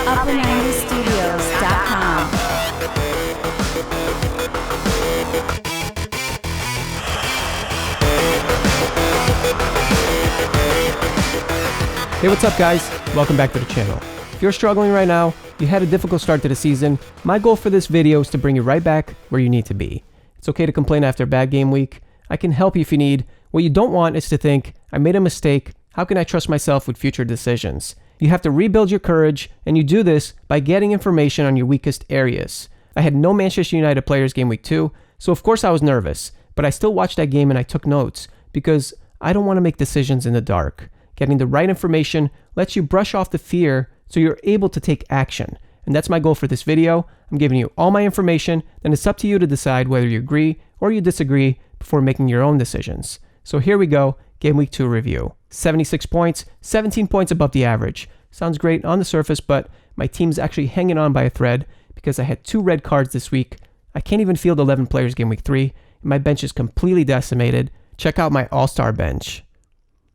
Upper90studios.com. Hey, what's up guys? Welcome back to the channel. If you're struggling right now, you had a difficult start to the season, my goal for this video is to bring you right back where you need to be. It's okay to complain after a bad game week. I can help you if you need. What you don't want is to think, I made a mistake, how can I trust myself with future decisions? You have to rebuild your courage, and you do this by getting information on your weakest areas. I had no Manchester United players game week 2, so of course I was nervous, but I still watched that game and I took notes, because I don't want to make decisions in the dark. Getting the right information lets you brush off the fear so you're able to take action. And that's my goal for this video. I'm giving you all my information, then it's up to you to decide whether you agree or you disagree before making your own decisions. So here we go, Game Week 2 review. 76 points, 17 points above the average. Sounds great on the surface, but my team's actually hanging on by a thread because I had 2 red cards this week. I can't even field 11 players Game Week 3, and my bench is completely decimated. Check out my all-star bench.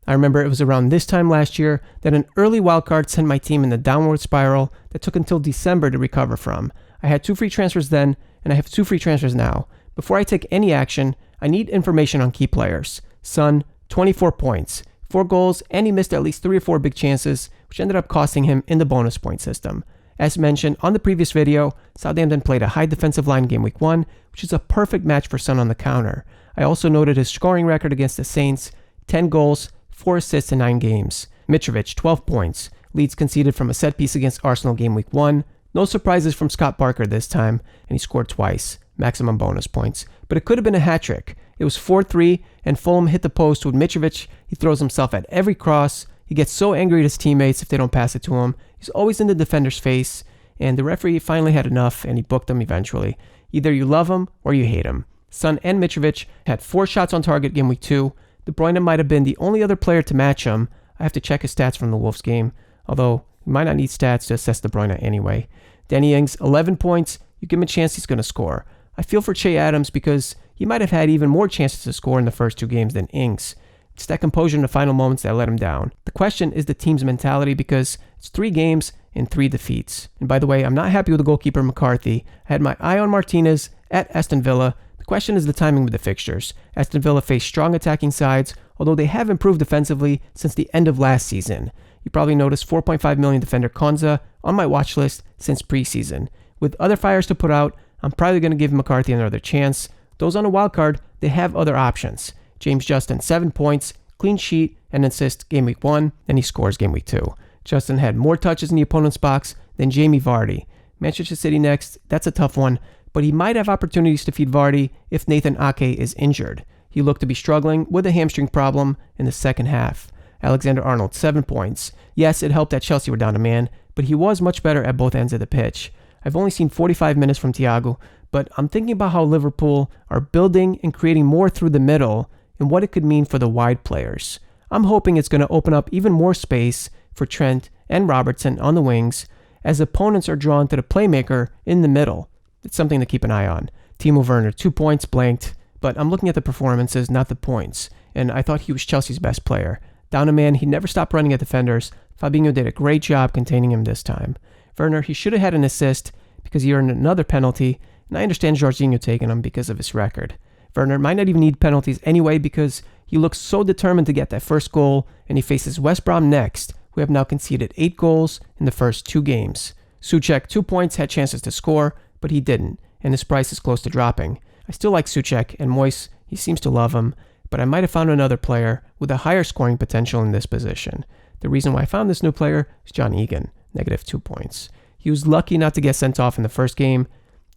I remember it was around this time last year that an early wildcard sent my team in the downward spiral that took until December to recover from. I had 2 free transfers then, and I have 2 free transfers now. Before I take any action, I need information on key players. Son, 24 points, 4 goals, and he missed at least 3 or 4 big chances, which ended up costing him in the bonus point system. As mentioned on the previous video, Southampton played a high defensive line game week 1, which is a perfect match for Son on the counter. I also noted his scoring record against the Saints, 10 goals, 4 assists in 9 games. Mitrovic, 12 points. Leeds conceded from a set piece against Arsenal game week 1. No surprises from Scott Parker this time, and he scored twice. Maximum bonus points. But it could have been a hat trick. It was 4-3, and Fulham hit the post with Mitrovic. He throws himself at every cross. He gets so angry at his teammates if they don't pass it to him. He's always in the defender's face, and the referee finally had enough, and he booked him eventually. Either you love him or you hate him. Son and Mitrovic had 4 shots on target game week 2. De Bruyne might have been the only other player to match him. I have to check his stats from the Wolves game, although you might not need stats to assess De Bruyne anyway. Danny Ings, 11 points. You give him a chance, he's going to score. I feel for Che Adams because he might have had even more chances to score in the first 2 games than Ings. It's that composure in the final moments that let him down. The question is the team's mentality because it's 3 games and 3 defeats. And by the way, I'm not happy with the goalkeeper McCarthy. I had my eye on Martinez at Aston Villa. The question is the timing with the fixtures. Aston Villa face strong attacking sides, although they have improved defensively since the end of last season. You probably noticed 4.5 million defender Konza on my watch list since preseason. With other fires to put out, I'm probably going to give McCarthy another chance. Those on a wild card, they have other options. James Justin, 7 points, clean sheet, and assist game week 1, and he scores game week 2. Justin had more touches in the opponent's box than Jamie Vardy. Manchester City next, that's a tough one, but he might have opportunities to feed Vardy if Nathan Ake is injured. He looked to be struggling with a hamstring problem in the second half. Alexander-Arnold, 7 points. Yes, it helped that Chelsea were down a man, but he was much better at both ends of the pitch. I've only seen 45 minutes from Thiago, but I'm thinking about how Liverpool are building and creating more through the middle and what it could mean for the wide players. I'm hoping it's going to open up even more space for Trent and Robertson on the wings as opponents are drawn to the playmaker in the middle. It's something to keep an eye on. Timo Werner, 2 points, blanked, but I'm looking at the performances, not the points, and I thought he was Chelsea's best player. Down a man, he never stopped running at defenders. Fabinho did a great job containing him this time. Werner, he should have had an assist because he earned another penalty, and I understand Jorginho taking him because of his record. Werner might not even need penalties anyway because he looks so determined to get that first goal, and he faces West Brom next, who have now conceded 8 goals in the first 2 games. Souček, 2 points, had chances to score, but he didn't, and his price is close to dropping. I still like Souček, and Moyes, he seems to love him, but I might have found another player with a higher scoring potential in this position. The reason why I found this new player is John Egan, -2 points. He was lucky not to get sent off in the first game.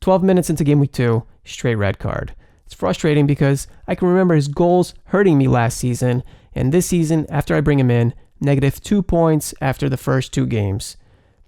12 minutes into game week 2, straight red card. It's frustrating because I can remember his goals hurting me last season, and this season, after I bring him in, -2 points after the first 2 games.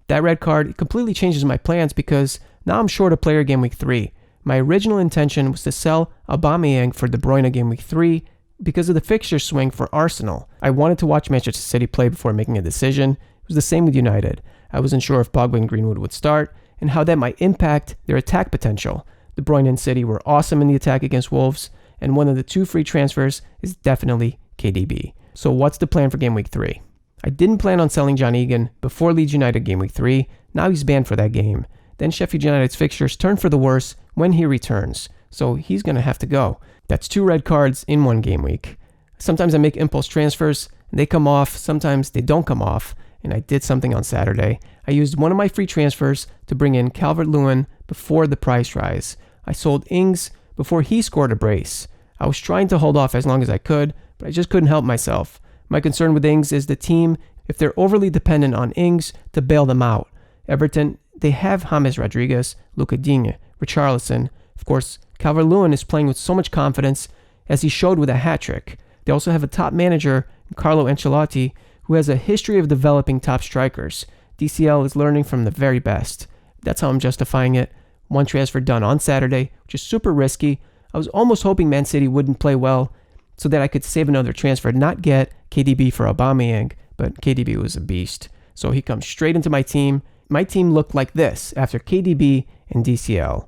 That red card completely changes my plans because now I'm short a player game week 3. My original intention was to sell Aubameyang for De Bruyne game week 3 because of the fixture swing for Arsenal. I wanted to watch Manchester City play before making a decision. It was the same with United. I wasn't sure if Pogba and Greenwood would start and how that might impact their attack potential. De Bruyne and City were awesome in the attack against Wolves, and one of the 2 free transfers is definitely KDB. So what's the plan for game week 3? I didn't plan on selling John Egan before Leeds United Game Week 3. Now he's banned for that game. Then Sheffield United's fixtures turn for the worse when he returns, so he's going to have to go. That's 2 red cards in one game week. Sometimes I make impulse transfers, and they come off. Sometimes they don't come off, and I did something on Saturday. I used one of my free transfers to bring in Calvert-Lewin before the price rise. I sold Ings before he scored a brace. I was trying to hold off as long as I could, but I just couldn't help myself. My concern with Ings is the team, if they're overly dependent on Ings to bail them out. Everton, they have James Rodriguez, Luca Digne, Richarlison. Of course, Calvert-Lewin is playing with so much confidence, as he showed with a hat-trick. They also have a top manager, Carlo Ancelotti, who has a history of developing top strikers. DCL is learning from the very best. That's how I'm justifying it. One transfer done on Saturday, which is super risky. I was almost hoping Man City wouldn't play well so that I could save another transfer, not get KDB for Aubameyang, but KDB was a beast. So he comes straight into my team. My team looked like this after KDB and DCL.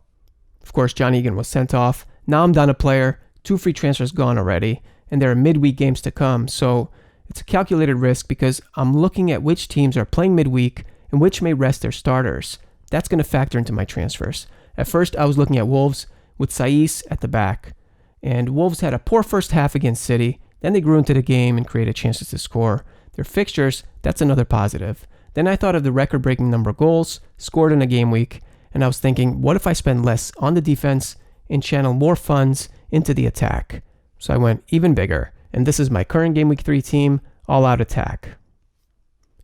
Of course, John Egan was sent off. Now I'm down a player, 2 free transfers gone already, and there are midweek games to come. So it's a calculated risk because I'm looking at which teams are playing midweek and which may rest their starters. That's going to factor into my transfers. At first, I was looking at Wolves with Saiss at the back. And Wolves had a poor first half against City. Then they grew into the game and created chances to score. Their fixtures, that's another positive. Then I thought of the record-breaking number of goals scored in a game week, and I was thinking, what if I spend less on the defense and channel more funds into the attack? So I went even bigger, and this is my current Game Week 3 team, all-out attack.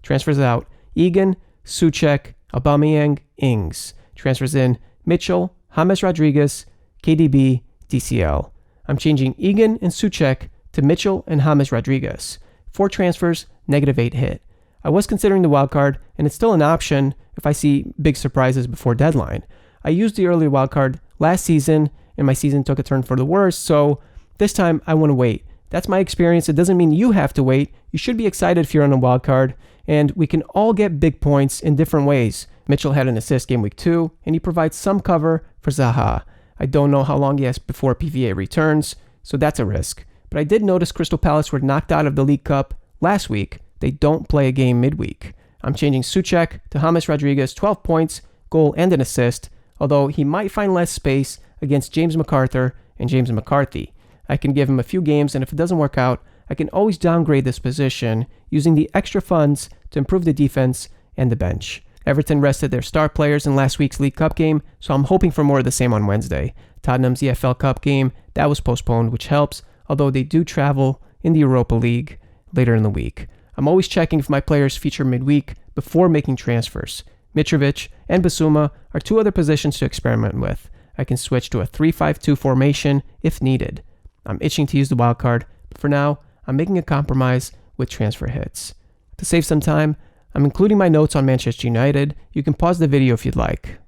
Transfers out, Egan, Souček, Aubameyang, Ings. Transfers in, Mitchell, James Rodriguez, KDB, DCL. I'm changing Egan and Souček to Mitchell and James Rodriguez. 4 transfers, -8 hit. I was considering the wildcard, and it's still an option if I see big surprises before deadline. I used the early wildcard last season, and my season took a turn for the worse, so this time I want to wait. That's my experience. It doesn't mean you have to wait. You should be excited if you're on a wildcard, and we can all get big points in different ways. Mitchell had an assist game week 2, and he provides some cover for Zaha. I don't know how long he has before PVA returns, so that's a risk. But I did notice Crystal Palace were knocked out of the League Cup last week. They don't play a game midweek. I'm changing Souček to James Rodriguez, 12 points, goal and an assist, although he might find less space against James McArthur and James McCarthy. I can give him a few games, and if it doesn't work out, I can always downgrade this position using the extra funds to improve the defense and the bench. Everton rested their star players in last week's League Cup game, so I'm hoping for more of the same on Wednesday. Tottenham's EFL Cup game, that was postponed, which helps, although they do travel in the Europa League later in the week. I'm always checking if my players feature midweek before making transfers. Mitrovic and Basuma are 2 other positions to experiment with. I can switch to a 3-5-2 formation if needed. I'm itching to use the wildcard, but for now, I'm making a compromise with transfer hits. To save some time, I'm including my notes on Manchester United. You can pause the video if you'd like.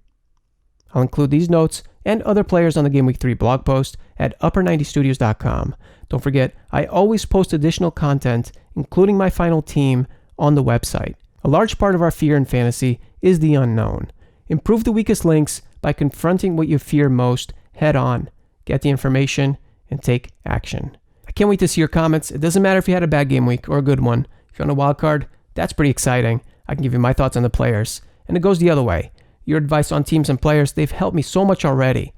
I'll include these notes and other players on the Game Week 3 blog post at upper90studios.com. Don't forget, I always post additional content, including my final team, on the website. A large part of our fear in fantasy is the unknown. Improve the weakest links by confronting what you fear most head on. Get the information and take action. I can't wait to see your comments. It doesn't matter if you had a bad game week or a good one. If you're on a wild card, that's pretty exciting. I can give you my thoughts on the players. And it goes the other way. Your advice on teams and players, they've helped me so much already.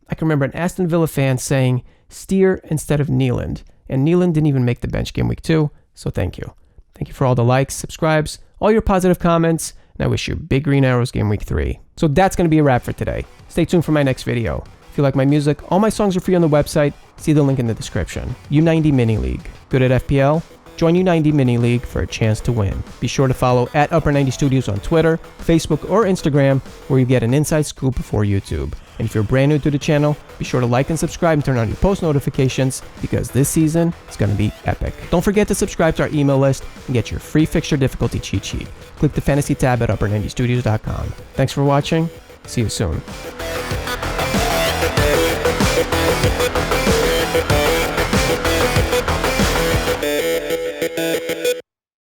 I can remember an Aston Villa fan saying, steer instead of Neeland. And Neeland didn't even make the bench game week 2, so thank you. Thank you for all the likes, subscribes, all your positive comments, and I wish you big green arrows game week 3. So that's going to be a wrap for today. Stay tuned for my next video. If you like my music, all my songs are free on the website. See the link in the description. U90 Mini League. Good at FPL? Join U90 Mini League for a chance to win. Be sure to follow at Upper 90 Studios on Twitter, Facebook, or Instagram, where you get an inside scoop before YouTube. And if you're brand new to the channel, be sure to like and subscribe and turn on your post notifications because this season is going to be epic. Don't forget to subscribe to our email list and get your free fixture difficulty cheat sheet. Click the fantasy tab at upper90studios.com. Thanks for watching. See you soon.